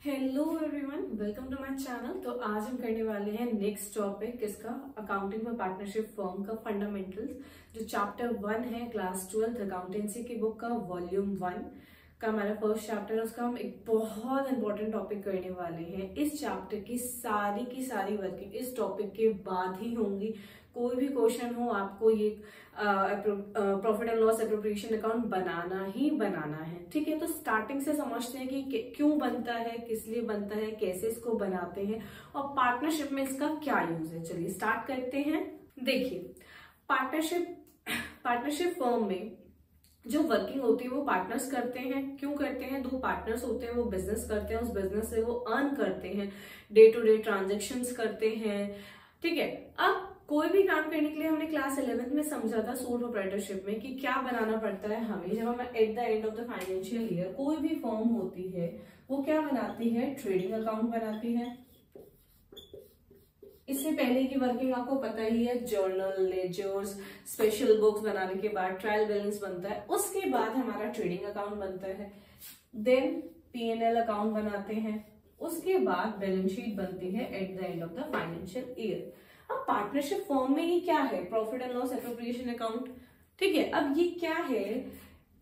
Hello everyone, welcome to my channel. तो आज हम करने वाले हैं नेक्स्ट टॉपिक किसका, अकाउंटिंग फॉर पार्टनरशिप फर्म का फंडामेंटल्स, जो चैप्टर 1 है क्लास 12 अकाउंटेंसी की बुक का वॉल्यूम 1 का हमारा फर्स्ट चैप्टर है। उसका हम एक बहुत इंपॉर्टेंट टॉपिक करने वाले हैं। इस चैप्टर की सारी वर्किंग इस टॉपिक के बाद ही होंगी। कोई भी क्वेश्चन हो, आपको ये profit and loss appropriation account बनाना ही बनाना है, ठीक है। तो स्टार्टिंग से समझते हैं कि क्यों बनता है, किस लिए बनता है, कैसे इसको बनाते हैं और पार्टनरशिप में इसका क्या यूज है। चलिए स्टार्ट करते हैं। देखिए, पार्टनरशिप फर्म में जो वर्किंग होती है वो पार्टनर्स करते हैं। क्यों करते हैं? दो पार्टनर्स होते हैं, वो बिजनेस करते हैं, उस बिजनेस से वो अर्न करते हैं, डे टू डे ट्रांजेक्शन्स करते हैं, ठीक है। अब कोई भी काम करने के लिए हमने क्लास 11th में समझा था सोल प्रोप्राइटरशिप में कि क्या बनाना पड़ता है हमें। जब हम eight the end of the financial year कोई भी फर्म होती है वो क्या बनाती है, ट्रेडिंग अकाउंट बनाती है। इससे पहले की वर्किंग आपको पता ही है, जर्नल, लेजर्स, स्पेशल बुक्स बनाने के बाद ट्रायल बैलेंस बनता है, उसके बाद हमारा ट्रेडिंग अकाउंट बनता है। देन P&L अकाउंट बनाते हैं, उसके बाद बैलेंस शीट बनती है at the end of the financial year. अब पार्टनरशिप फर्म में ये क्या है, profit and loss appropriation account, ठीक है। अब ये क्या है,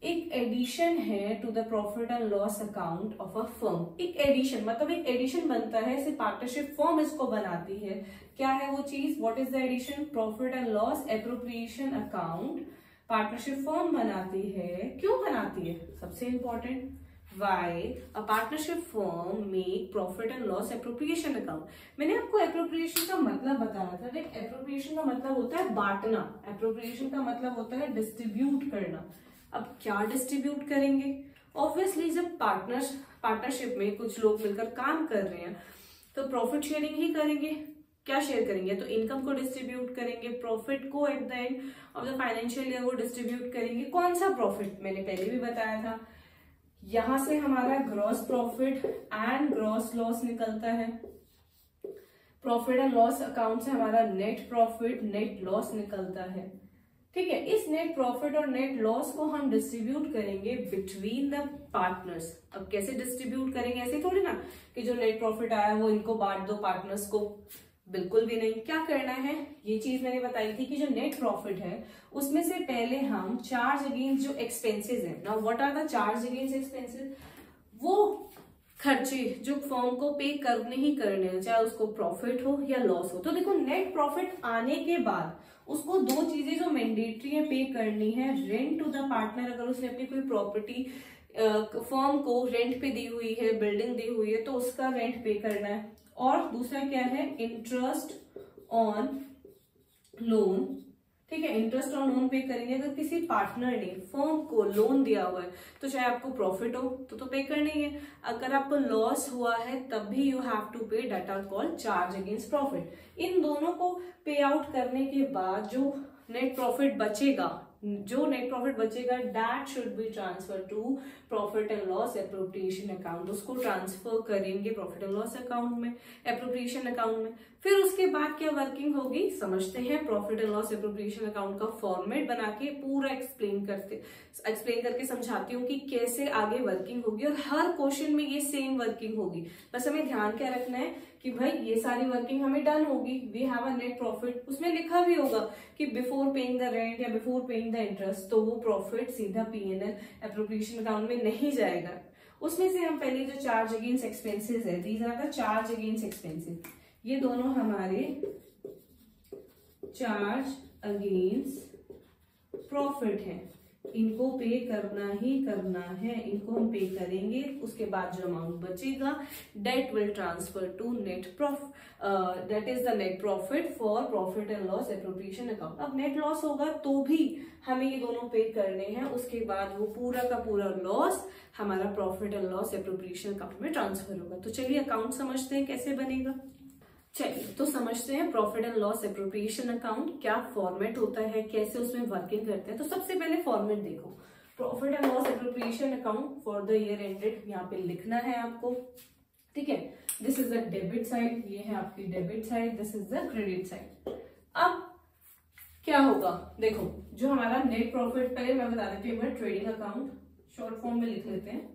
एक एडिशन है to the profit and loss account of a firm. एक एडिशन मतलब एक एडिशन बनता है, सिर्फ पार्टनरशिप फर्म इसको बनाती है। क्या है वो चीज, what is the addition? Profit and loss appropriation account partnership firm बनाती है। क्यों बनाती है? सबसे important, Why a partnership firm make profit and loss appropriation account। मैंने आपको एप्रोप्रिएशन का मतलब बताया था। देख, एप्रोप्रिएशन का मतलब होता है बांटना, एप्रोप्रिएशन का मतलब होता है डिस्ट्रीब्यूट करना। अब क्या डिस्ट्रीब्यूट करेंगे? ऑब्वियसली जब पार्टनरशिप में कुछ लोग मिलकर काम कर रहे हैं तो प्रॉफिट शेयरिंग ही करेंगे। क्या शेयर करेंगे? तो इनकम को डिस्ट्रीब्यूट करेंगे, प्रॉफिट को eight the end of the financial year वो डिस्ट्रीब्यूट करेंगे। कौन सा प्रॉफिट? मैंने पहले भी बताया था, यहां से हमारा gross profit and gross loss निकलता है। प्रॉफिट एंड लॉस अकाउंट से हमारा नेट प्रॉफिट, नेट लॉस निकलता है, ठीक है। इस नेट प्रॉफिट और नेट लॉस को हम डिस्ट्रीब्यूट करेंगे बिटवीन द पार्टनर्स। अब कैसे डिस्ट्रीब्यूट करेंगे? ऐसे थोड़ी ना कि जो नेट प्रॉफिट आया वो इनको बांट दो पार्टनर्स को, बिल्कुल भी नहीं। क्या करना है, ये चीज मैंने बताई थी कि जो नेट प्रॉफिट है उसमें से पहले हम चार्ज अगेंस्ट जो एक्सपेंसेस है, now what are the charge against expenses, वो खर्चे जो फर्म को पे करने ही करने हैं, चाहे उसको प्रॉफिट हो या लॉस हो। तो देखो, नेट प्रॉफिट आने के बाद उसको दो चीजें जो मैंडेटरी है पे करनी है। रेंट टू द पार्टनर, अगर उसने अपनी कोई प्रॉपर्टी फर्म को रेंट पे दी हुई है, बिल्डिंग दी हुई है, तो उसका रेंट पे करना है। और दूसरा क्या है, इंटरेस्ट ऑन लोन, ठीक है। इंटरेस्ट ऑन लोन पे करेंगे। अगर किसी पार्टनर ने फर्म को लोन दिया हुआ है तो चाहे आपको प्रॉफिट हो तो पे करना ही है, अगर आपको लॉस हुआ है तब भी you have to pay, debt are called charge against profit. इन दोनों को पे आउट करने के बाद जो नेट प्रॉफिट बचेगा, that should be transfer to profit and loss appropriation account. उसको ट्रांसफर करेंगे प्रॉफिट एंड लॉस अकाउंट में, एप्रोप्रिएशन अकाउंट में। फिर उसके बाद क्या वर्किंग होगी समझते हैं। Profit and loss appropriation account का फॉर्मेट बना के पूरा एक्सप्लेन करके समझाती हूँ कि कैसे आगे वर्किंग होगी, और हर क्वेश्चन में ये सेम वर्किंग होगी। बस हमें ध्यान क्या रखना है कि भाई ये सारी वर्किंग हमें डन होगी। We have a net profit, उसमें लिखा भी होगा कि बिफोर पेइंग द रेंट या बिफोर पेइंग द इंटरेस्ट, तो वो प्रॉफिट सीधा P&L एप्रोप्रिएशन अकाउंट में नहीं जाएगा। उसमें से हम पहले जो चार्ज अगेंस्ट एक्सपेंसेस है, these are the charge against expenses, ये दोनों हमारे चार्ज अगेंस्ट प्रॉफिट है, इनको पे करना ही करना है, इनको हम पे करेंगे। उसके बाद जो अमाउंट बचेगा that will transfer to net profit, that is the net profit for profit and loss appropriation account. अब नेट लॉस होगा तो भी हमें ये दोनों पे करने हैं, उसके बाद वो पूरा का पूरा लॉस हमारा profit and loss appropriation account में ट्रांसफर होगा। तो चलिए अकाउंट समझते हैं कैसे बनेगा। चलिए तो समझते हैं profit and loss appropriation account क्या फॉर्मेट होता है, कैसे उसमें वर्किंग करते हैं। तो सबसे पहले फॉर्मेट देखो, profit and loss appropriation account for the year ended, यहाँ पे लिखना है आपको, ठीक है। This is the debit side, ये है आपकी debit side, this is the credit side. अब क्या होगा, देखो जो हमारा नेट प्रॉफिट, पहले मैं बता देती हूँ ट्रेडिंग अकाउंट, शॉर्ट फॉर्म में लिख लेते हैं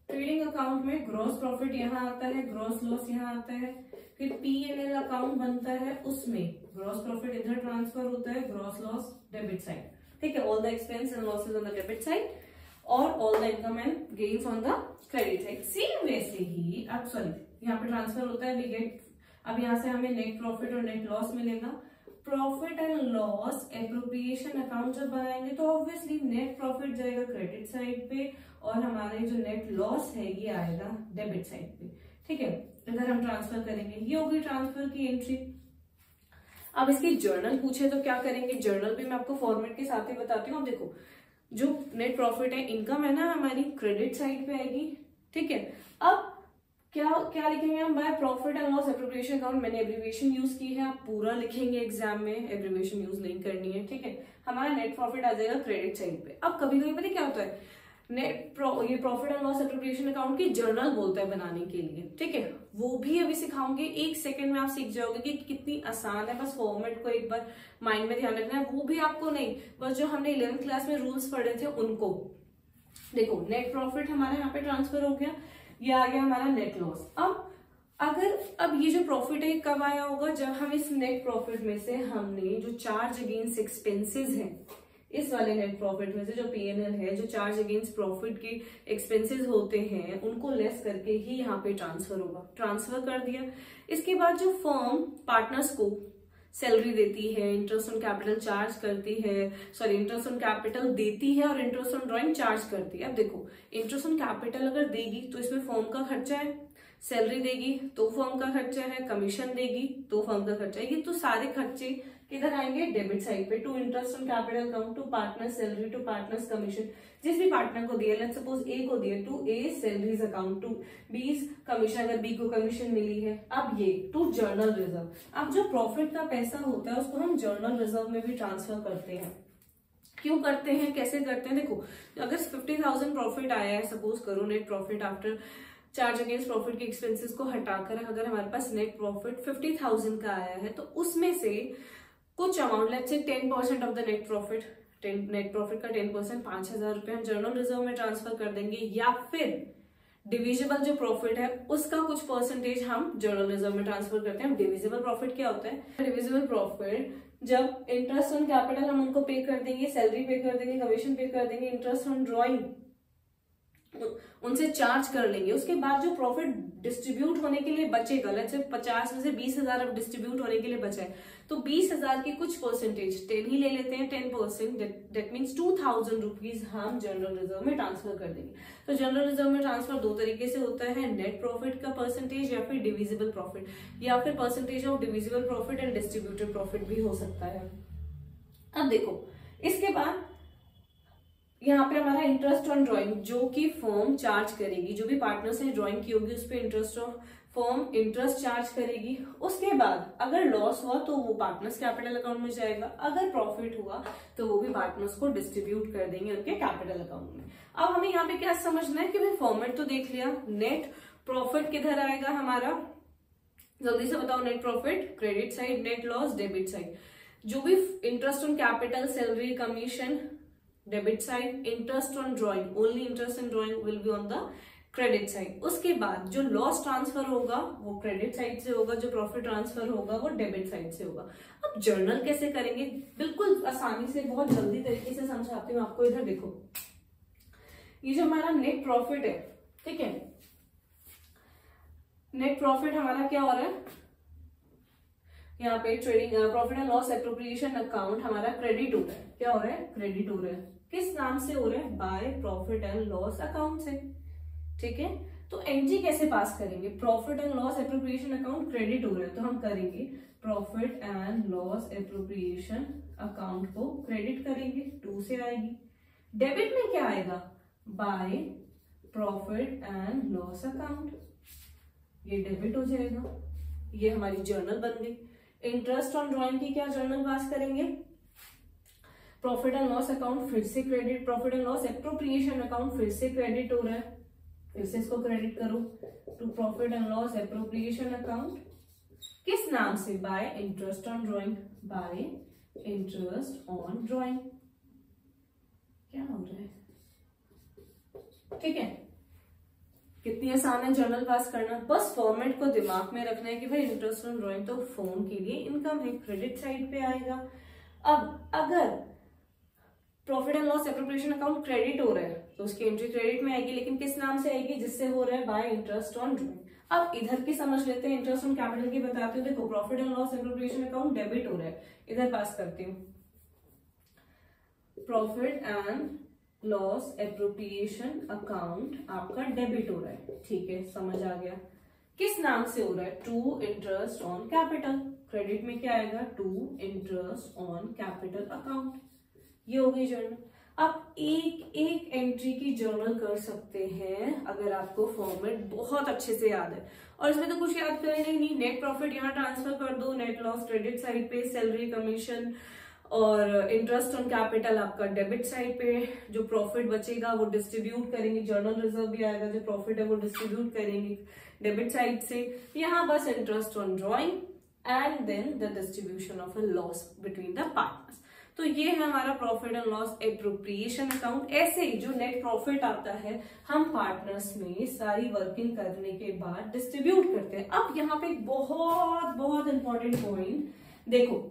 ट्रेडिंग अकाउंट में ग्रॉस प्रॉफिट यहाँ आता है, ग्रॉस लॉस यहाँ आता है, फिर P&L अकाउंट बनता है, उसमें ग्रॉस प्रॉफिट इधर ट्रांसफर होता है, ग्रॉस लॉस डेबिट साइड, ठीक है, all the expense and losses on the debit side और all the income and gains on the credit side. Same वैसे ही अब सॉरी यहाँ पे ट्रांसफर होता है, वी गेट, अब यहाँ से हमें नेट प्रॉफिट और नेट लॉस मिलेगा। Profit and loss appropriation account जब बनाएंगे तो ऑब्वियसली नेट प्रॉफिट जाएगा क्रेडिट साइड पे और हमारे जो नेट लॉस है ये आएगा डेबिट साइड पे, ठीक है। इधर हम ट्रांसफर करेंगे, ये होगी ट्रांसफर की एंट्री। अब इसकी जर्नल पूछे तो क्या करेंगे, जर्नल भी मैं आपको फॉर्मेट के साथ ही बताती हूँ। अब देखो जो नेट प्रॉफिट है, इनकम है ना हमारी, क्रेडिट साइड पे आएगी, ठीक है। अब क्या क्या लिखेंगे हम, by profit and loss appropriation account, मैंने एब्रीविएशन यूज की है, आप पूरा लिखेंगे एग्जाम में, एब्रीविएशन यूज नहीं करनी है, ठीक है। हमारा नेट प्रॉफिट आ जाएगा क्रेडिट साइड पे। अब कभी कभी पता क्या होता है, ये profit and loss appropriation account की जर्नल बोलता है बनाने के लिए, ठीक है, वो भी अभी सिखाऊंगे, 1 सेकंड में आप सीख जाओगे कि कितनी आसान है। बस फॉर्मेट को एक बार माइंड में ध्यान रखना है, वो भी आपको नहीं, बस जो हमने 11th क्लास में रूल्स पढ़े थे उनको। देखो नेट प्रॉफिट हमारा यहाँ पे ट्रांसफर हो गया, ये आ गया हमारा नेट लॉस। अब ये जो प्रॉफिट है कब आया होगा, जब हम इस नेट प्रॉफिट में से हमने जो चार्ज अगेंस्ट एक्सपेंसेस हैं, इस वाले नेट प्रॉफिट में से जो P&L है, जो चार्ज अगेंस्ट प्रॉफिट के एक्सपेंसेस होते हैं उनको लेस करके ही यहाँ पे ट्रांसफर होगा। ट्रांसफर कर दिया, इसके बाद जो फर्म पार्टनर्स को सैलरी देती है, इंटरेस्ट ऑन कैपिटल चार्ज करती है, सॉरी इंटरेस्ट ऑन कैपिटल देती है और इंटरेस्ट ऑन ड्राइंग चार्ज करती है। अब देखो इंटरेस्ट ऑन कैपिटल अगर देगी तो इसमें फर्म का खर्चा है, सैलरी देगी तो फर्म का खर्चा है, कमीशन देगी तो फर्म का खर्चा है, ये तो सारे खर्चे किधर आएंगे, डेबिट साइड पे। To interest on capital account, to partner salary, to partners commission, जिस भी पार्टनर को दिया, लेट्स सपोज ए को दिया, to A salaries account, to B commission, अगर बी को कमीशन मिली है। अब ये टू जर्नल रिजर्व, अब जो प्रॉफिट का पैसा होता है उसको हम जर्नल रिजर्व में भी ट्रांसफर करते हैं। क्यों करते हैं, कैसे करते हैं, देखो अगर 50,000 प्रॉफिट आया है, सपोज करो net profit after charge against profit के एक्सपेंसेस को हटाकर अगर हमारे पास नेट प्रॉफिट 50,000 का आया है तो उसमें से कुछ amount, let's say 10% of the net profit, net profit का 10% 5,000 रुपए हम जर्नल रिजर्व में ट्रांसफर कर देंगे, या फिर डिविजिबल जो प्रॉफिट है उसका कुछ परसेंटेज हम जर्नल रिजर्व में ट्रांसफर करते हैं। डिविजिबल प्रॉफिट क्या होता है, डिविजिबल प्रॉफिट जब इंटरेस्ट ऑन कैपिटल हम उनको पे कर देंगे, सैलरी पे कर देंगे, कमीशन पे कर देंगे, इंटरेस्ट ऑन ड्रॉइंग उनसे चार्ज कर लेंगे, उसके बाद जो प्रॉफिट डिस्ट्रीब्यूट होने के लिए बचेगा, लेट्स से 50 में से 20,000 अब डिस्ट्रीब्यूट होने के लिए बचा है, तो 20,000 की कुछ परसेंटेज 10 ही ले लेते हैं, 10%, दैट मीन्स 2,000 रुपीज हम जनरल रिजर्व में ट्रांसफर कर देंगे। तो जनरल रिजर्व में ट्रांसफर दो तरीके से होता है, नेट प्रॉफिट का परसेंटेज या फिर डिविजिबल प्रॉफिट, या फिर percentage of divisible profit and distributed profit भी हो सकता है। अब देखो इसके बाद यहाँ पे हमारा इंटरेस्ट ऑन ड्राइंग जो कि फर्म चार्ज करेगी, जो भी पार्टनर्स ने ड्राइंग की होगी उस पर interest on firm interest charge करेगी। उसके बाद अगर लॉस हुआ तो वो पार्टनर्स कैपिटल अकाउंट में जाएगा, अगर प्रॉफिट हुआ तो वो भी पार्टनर्स को डिस्ट्रीब्यूट कर देंगे उनके कैपिटल अकाउंट में। अब हमें यहाँ पे क्या समझना है कि भाई फॉर्मेट तो देख लिया, नेट प्रॉफिट किधर आएगा हमारा, जल्दी से बताओ, net profit credit side, net loss debit side, जो भी interest on capital salary commission debit side, interest on drawing only interest in drawing will be on the credit side. उसके बाद जो लॉस ट्रांसफर होगा वो क्रेडिट साइड से होगा, जो प्रॉफिट ट्रांसफर होगा वो डेबिट साइड से होगा। अब जर्नल कैसे करेंगे, बिल्कुल आसानी से बहुत जल्दी तरीके से समझाती हूँ आपको। इधर देखो ये जो हमारा नेट प्रॉफिट है, ठीक है, नेट प्रॉफिट हमारा क्या हो रहा है यहाँ पे, trading profit and loss appropriation account हमारा क्रेडिट हो रहा है, क्या हो रहा है, क्रेडिट हो रहा है। किस नाम से हो रहा है, by profit and loss account से, ठीक है। तो एंट्री कैसे पास करेंगे, profit and loss appropriation account credit हो रहा है तो हम करेंगे profit and loss appropriation account को क्रेडिट करेंगे, 2 से आएगी। डेबिट में क्या आएगा, by profit and loss account, ये डेबिट हो जाएगा, ये हमारी जर्नल बन गई। इंटरेस्ट ऑन ड्रॉइंग की क्या जर्नल पास करेंगे, प्रॉफिट एंड लॉस अकाउंट फिर से credit, profit and loss appropriation account फिर से क्रेडिट हो रहा है, फिर से इसको क्रेडिट करो to profit and loss appropriation account, किस नाम से, by interest on drawing, by interest on drawing, क्या हो रहा है, ठीक है। कितनी आसान है जर्नल पास करना। बस फॉर्मेट को दिमाग में रखना है कि भाई इंटरेस्ट ऑन ड्रॉइंग तो फॉर्म के लिए इनकम है, क्रेडिट साइड पे आएगा। अब अगर profit and loss appropriation account credit हो रहा है तो उसकी एंट्री क्रेडिट में आएगी, लेकिन किस नाम से आएगी? जिससे हो रहा है बाय इंटरेस्ट ऑन ड्रॉइंग। अब इधर की समझ लेते हैं, इंटरेस्ट ऑन कैपिटल की बताते हो। देखो profit and loss appropriation account debit हो रहा है, इधर पास करती हूँ। Profit and loss appropriation account आपका डेबिट हो रहा है, ठीक है, समझ आ गया। किस नाम से हो रहा है? To interest on capital. Credit में क्या आएगा? To interest on capital account. ये हो गई जर्नल। आप एक एक एंट्री की जर्नल कर सकते हैं अगर आपको फॉर्मेट बहुत अच्छे से याद है। और इसमें तो कुछ याद करना ही नहीं, नेट प्रॉफिट यहाँ ट्रांसफर कर दो, नेट लॉस क्रेडिट साइड पे, सैलरी कमीशन और इंटरेस्ट ऑन कैपिटल आपका डेबिट साइड पे। जो प्रॉफिट बचेगा वो डिस्ट्रीब्यूट करेंगे, जर्नल रिजर्व भी आएगा, जो प्रॉफिट है वो डिस्ट्रीब्यूट करेंगे डेबिट साइड से। यहाँ बस interest on drawing and then the distribution of a loss between the partners. तो ये है हमारा profit and loss appropriation account. ऐसे ही जो नेट प्रॉफिट आता है हम पार्टनर्स में सारी वर्किंग करने के बाद डिस्ट्रीब्यूट करते हैं। अब यहाँ पे बहुत बहुत इंपॉर्टेंट पॉइंट देखो,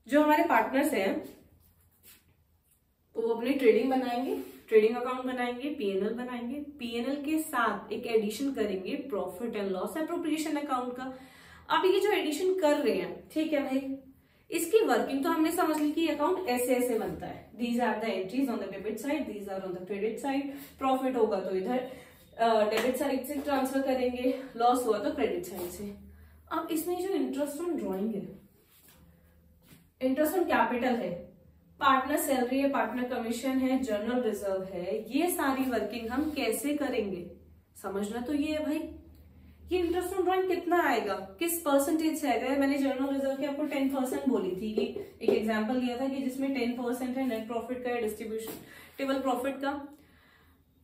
जो हमारे पार्टनर्स हैं वो अपनी ट्रेडिंग बनाएंगे, ट्रेडिंग अकाउंट बनाएंगे, पीएनएल बनाएंगे, पीएनएल के साथ एक एडिशन करेंगे profit and loss appropriation account का। अब ये जो एडिशन कर रहे हैं, ठीक है भाई, इसकी वर्किंग तो हमने समझ ली कि अकाउंट ऐसे ऐसे बनता है। These are the entries on the debit side, these are on the credit side. Profit होगा तो इधर डेबिट साइड से ट्रांसफर करेंगे, लॉस हुआ तो क्रेडिट साइड से। अब इसमें जो इंटरेस्ट ऑन ड्रॉइंग है, इंटरेस्ट ऑन कैपिटल है, पार्टनर सैलरी है, पार्टनर कमीशन है, जर्नल रिजर्व है, ये सारी वर्किंग हम कैसे करेंगे समझना तो ये है भाई। ये इंटरेस्ट ऑन ड्रॉइंग कितना आएगा, किस परसेंटेज से आएगा। मैंने जर्नल रिजर्व की आपको 10% बोली थी कि एक एग्जांपल दिया था कि जिसमें 10% है नेट प्रॉफिट का, डिस्ट्रीब्यूशन टेबल प्रॉफिट का।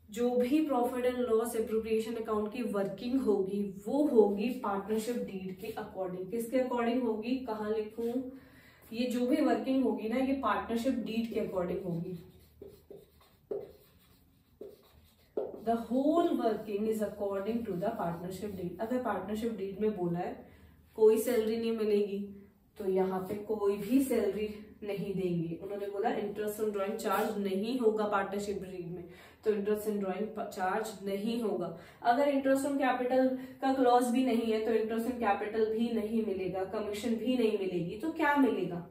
जो भी profit and loss appropriation account की वर्किंग होगी वो होगी पार्टनरशिप डीड के अकॉर्डिंग। किसके अकॉर्डिंग होगी, कहाँ लिखूं? ये जो भी वर्किंग होगी ना ये पार्टनरशिप डीड के अकॉर्डिंग होगी। The whole working is according to the partnership deed। अगर पार्टनरशिप डीड में बोला है कोई सैलरी नहीं मिलेगी तो यहाँ पे कोई भी सैलरी नहीं देंगे। उन्होंने बोला इंटरेस्ट ऑन ड्रॉइंग चार्ज नहीं होगा पार्टनरशिप डीड में, तो इंटरेस्ट ऑन ड्रॉइंग चार्ज नहीं होगा। अगर इंटरेस्ट ऑन कैपिटल का क्लॉज भी नहीं है तो इंटरेस्ट ऑन कैपिटल भी नहीं मिलेगा, कमीशन भी नहीं मिलेगी, तो क्या मिलेगा?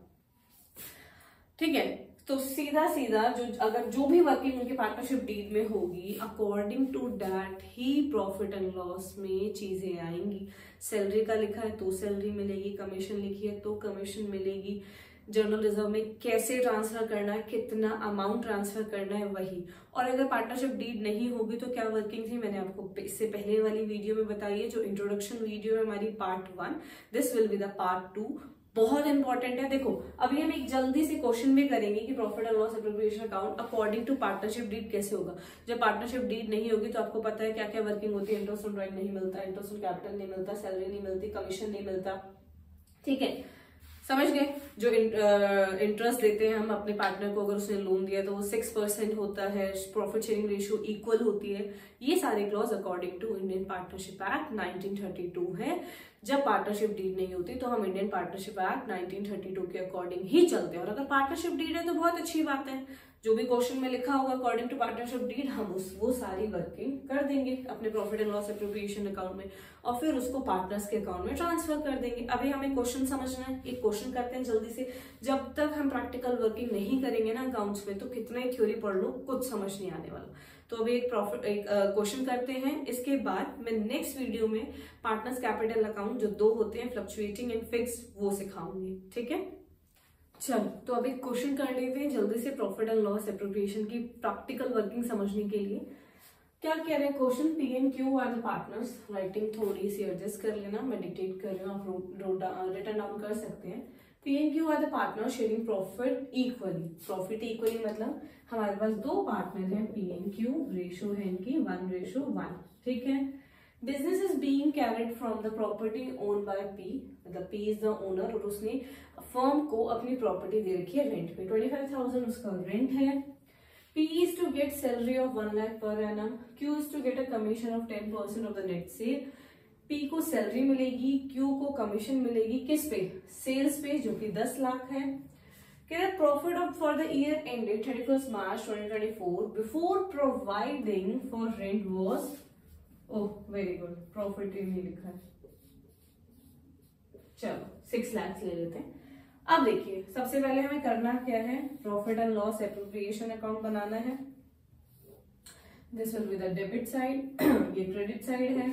ठीक है, तो सीधा सीधा अगर जो भी वर्किंग उनके पार्टनरशिप डीड में होगी अकॉर्डिंग टू दैट ही प्रॉफिट एंड लॉस में चीजें आएंगी। सैलरी का लिखा है तो सैलरी मिलेगी, कमीशन लिखी है तो कमीशन मिलेगी, जर्नल रिजर्व में कैसे ट्रांसफर करना है, कितना अमाउंट ट्रांसफर करना है वही। और अगर पार्टनरशिप डीड नहीं होगी तो क्या वर्किंग थी, मैंने आपको इससे पहले वाली वीडियो में बताई है, जो इंट्रोडक्शन वीडियो है हमारी part 1। This will be the part 2, बहुत इंपॉर्टेंट है। देखो अभी हम एक जल्दी से क्वेश्चन भी करेंगे कि profit and loss appropriation account according to partnership deed कैसे होगा। जब पार्टनरशिप डीड नहीं होगी तो आपको पता है क्या क्या वर्किंग होती है। इंटरेस्ट ऑन ड्रॉइंग नहीं मिलता, इंटरेस्ट ऑन कैपिटल नहीं मिलता, सैलरी नहीं मिलती, कमीशन नहीं मिलता। ठीक है, समझ गए। जो इंटरेस्ट देते हैं हम अपने पार्टनर को, अगर उसने लोन दिया तो वो 6% होता है, प्रॉफिट शेयरिंग रेशियो इक्वल होती है। ये सारे clause according to Indian Partnership Act 1932 है। जब पार्टनरशिप डीड नहीं होती तो हम इंडियन पार्टनरशिप एक्ट 1932 के अकॉर्डिंग ही चलते हैं। और अगर पार्टनरशिप डीड है तो बहुत अच्छी बात है, जो भी क्वेश्चन में लिखा होगा अकॉर्डिंग टू पार्टनरशिप डीड हम वो सारी वर्किंग कर देंगे अपने profit and loss appropriation account में और फिर उसको पार्टनर्स के अकाउंट में ट्रांसफर कर देंगे। अभी हमें क्वेश्चन समझना है, एक क्वेश्चन करते हैं जल्दी से। जब तक हम प्रैक्टिकल वर्किंग नहीं करेंगे ना अकाउंट्स में तो कितना ही थ्योरी पढ़ लो कुछ समझ नहीं आने वाला। तो अभी एक क्वेश्चन करते हैं, इसके बाद मैं नेक्स्ट वीडियो में पार्टनर्स कैपिटल अकाउंट जो 2 होते हैं, फ्लक्चुएटिंग एंड फिक्स, वो सिखाऊंगी। ठीक है, चलो तो अभी क्वेश्चन कर लेते हैं जल्दी से प्रॉफिट एंड लॉस एप्रोप्रिएशन की प्रैक्टिकल वर्किंग समझने के लिए। क्या कह रहे हैं question, P and Q R the partners. Writing थोड़ी सी एडजस्ट कर लेना, मैं डिक्टेट कर रही हूँ, आप रिटर्न डाउन कर सकते हैं। P and Q R the partner sharing profit equally. Profit equally मतलब हमारे पास 2 पार्टनर हैं, पी एंड क्यू, रेशो है इनकी 1:1। ठीक है, business is being carried from the property own by P, मतलब पी इज द ओनर और उसने फर्म को अपनी प्रॉपर्टी दे रखी है रेंट पे। 25,000 उसका रेंट है। P is to get salary of 1 lakh per annum. Q is to get a commission of 10% of the net sale. P को सैलरी मिलेगी, Q को कमीशन मिलेगी, किस पे? सेल्स पे, जो कि 10 लाख है. Profit for the year ended 31st March 2024 before providing for rent was, oh very good, profit ही नहीं लिखा है. चलो 6 लाख ले लेते हैं. अब देखिए, सबसे पहले हमें करना क्या है? Profit and loss appropriation account बनाना है. This will be the debit side, ये क्रेडिट साइड है.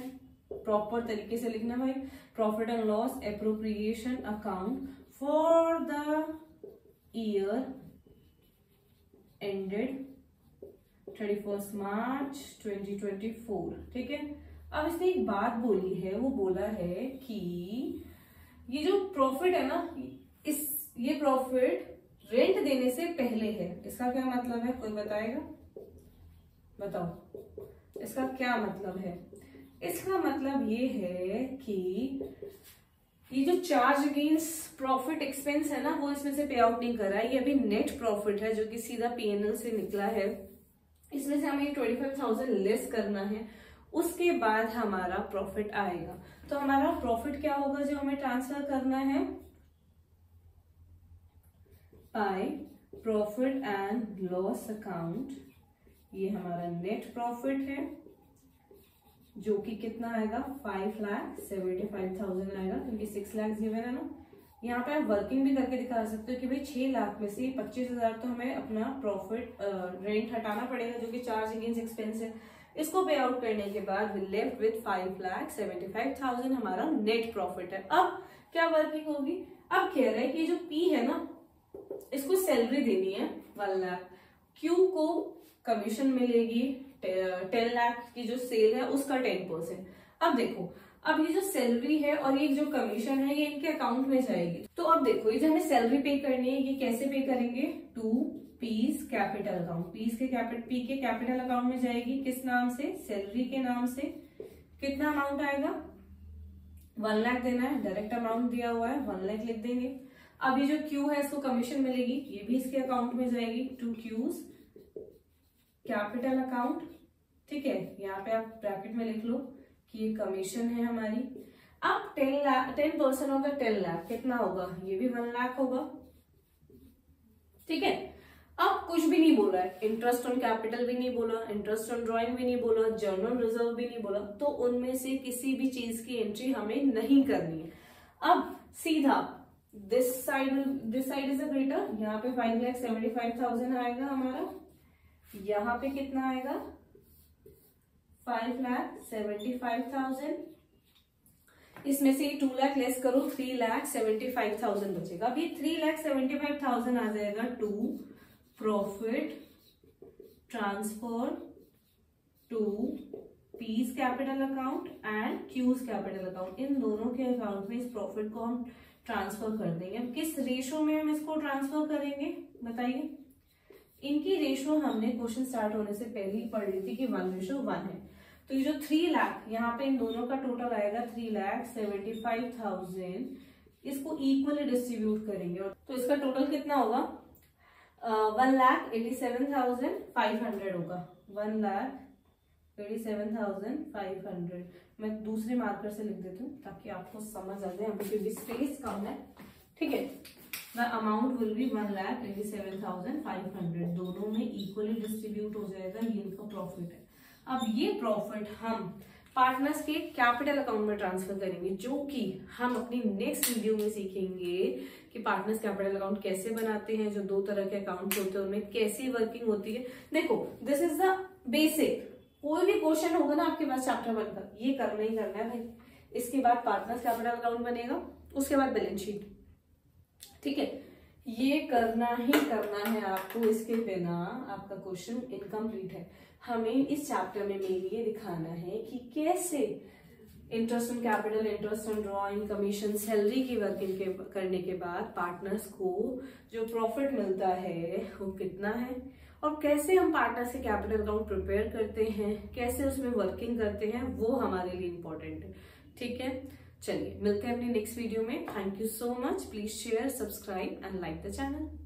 प्रॉपर तरीके से लिखना भाई. Profit and loss appropriation account for the year ended 31st March 2024. ठीक है. अब इसने एक बात बोली है, वो बोला है कि ये जो प्रॉफिट है ना, ये प्रॉफिट रेंट देने से पहले है. इसका क्या मतलब है? कोई बताएगा? बताओ इसका क्या मतलब है? इसका मतलब ये है कि ये जो चार्ज अगेंस्ट प्रॉफिट एक्सपेंस है ना, वो इसमें से पे आउट नहीं कर रहा है. ये अभी नेट प्रॉफिट है जो कि सीधा पीएनएल से निकला है. इसमें से हमें 25,000 लेस करना है, उसके बाद हमारा प्रॉफिट आएगा. तो हमारा प्रॉफिट क्या होगा जो हमें ट्रांसफर करना है? By profit and loss account. ये हमारा नेट प्रॉफिट है जो कि कितना आएगा? 5,75,000 आएगा, क्योंकि 6 लाख गिवन है ना. यहाँ पे आप वर्किंग भी करके दिखा सकते हो कि भाई 6 लाख में से 25,000 तो हमें अपना प्रॉफिट रेंट हटाना पड़ेगा, जो कि चार्ज अगेंस्ट एक्सपेंस है. इसको पे आउट करने के बाद वी लेफ्ट विद 5,75,000 हमारा नेट प्रॉफिट है. अब क्या वर्किंग होगी? अब कह रहे हैं कि जो पी है ना, इसको सैलरी देनी है 1 लाख. क्यू को कमीशन मिलेगी 10 लाख की जो सेल है उसका 10%. अब देखो, अब ये जो सैलरी है और ये जो कमीशन है ये इनके अकाउंट में जाएगी. तो अब देखो, ये जो हमें सैलरी पे करनी है, ये कैसे पे करेंगे? To P's capital account. P के कैपिटल अकाउंट में जाएगी. किस नाम से? सैलरी के नाम से. कितना अमाउंट आएगा? 1 लाख देना है. डायरेक्ट अमाउंट दिया हुआ है, 1 लाख लिख देंगे. अब ये जो क्यू है इसको कमीशन मिलेगी, ये भी इसके अकाउंट में जाएगी. टू क्यूज कैपिटल अकाउंट. ठीक है, यहाँ पे आप ब्रैकेट में लिख लो कि ये कमीशन है हमारी. अब 10% होगा 10 लाख. कितना होगा? ये भी 1 लाख होगा. ठीक है. अब कुछ भी नहीं बोला है, इंटरेस्ट ऑन कैपिटल भी नहीं बोला, इंटरेस्ट ऑन ड्रॉइंग भी नहीं बोला, जर्नल रिजर्व भी नहीं बोला. तो उनमें से किसी भी चीज की एंट्री हमें नहीं करनी है. अब सीधा this side is a greater. यहाँ पे 5,75,000 आएगा हमारा. यहाँ पे कितना आएगा? 5,75,000. इसमें से 2 लाख लेस करो, 3,75,000 बचेगा. अभी 3,75,000 आ जाएगा to profit transfer to P's capital account and Q's capital account. इन दोनों के अकाउंट में इस प्रॉफिट को हम ट्रांसफर कर देंगे. अब किस रेशो में हम इसको ट्रांसफर करेंगे बताइए? इनकी रेशो हमने क्वेश्चन स्टार्ट होने से पहले ही पढ़ ली थी कि 1:1 है. तो ये जो 3 लाख यहाँ पे इन दोनों का टोटल आएगा 3,75,000. इसको इक्वली डिस्ट्रीब्यूट करेंगे. तो इसका टोटल कितना होगा? 1,87,500 होगा. 1,87,500. मैं दूसरे मार्कर से लिख देती हूँ ताकि आपको समझ आ जाए, क्योंकि स्पेस कम है. ठीक है. The amount will be 1,87,500. दोनों में इक्वली डिस्ट्रीब्यूट हो जाएगा. ये इनका प्रॉफिट है. अब ये प्रॉफिट हम पार्टनर्स के कैपिटल अकाउंट में ट्रांसफर करेंगे, जो कि हम अपनी नेक्स्ट वीडियो में सीखेंगे कि पार्टनर्स कैपिटल अकाउंट कैसे बनाते हैं. जो 2 तरह के अकाउंट होते हैं उनमें कैसी वर्किंग होती है. देखो, दिस इज द बेसिक. कोई भी क्वेश्चन होगा ना आपके पास चैप्टर 1 का, ये करना ही करना है भाई. इसके बाद पार्टनर्स कैपिटल अकाउंट बनेगा, उसके बाद बैलेंस शीट. ठीक है, ये करना ही करना है आपको. इसके बिना आपका क्वेश्चन इनकम्प्लीट है. हमें इस चैप्टर में मेन ये दिखाना है कि कैसे interest on capital, interest on drawing, commission, salary की वर्किंग करने के बाद पार्टनर्स को जो प्रॉफिट मिलता है वो कितना है, और कैसे हम पार्टनर्स के कैपिटल अकाउंट प्रिपेयर करते हैं, कैसे उसमें वर्किंग करते हैं, वो हमारे लिए इम्पोर्टेंट है. ठीक है, चलिए मिलते हैं अपनी नेक्स्ट वीडियो में. Thank you so much. Please share, subscribe and like the channel.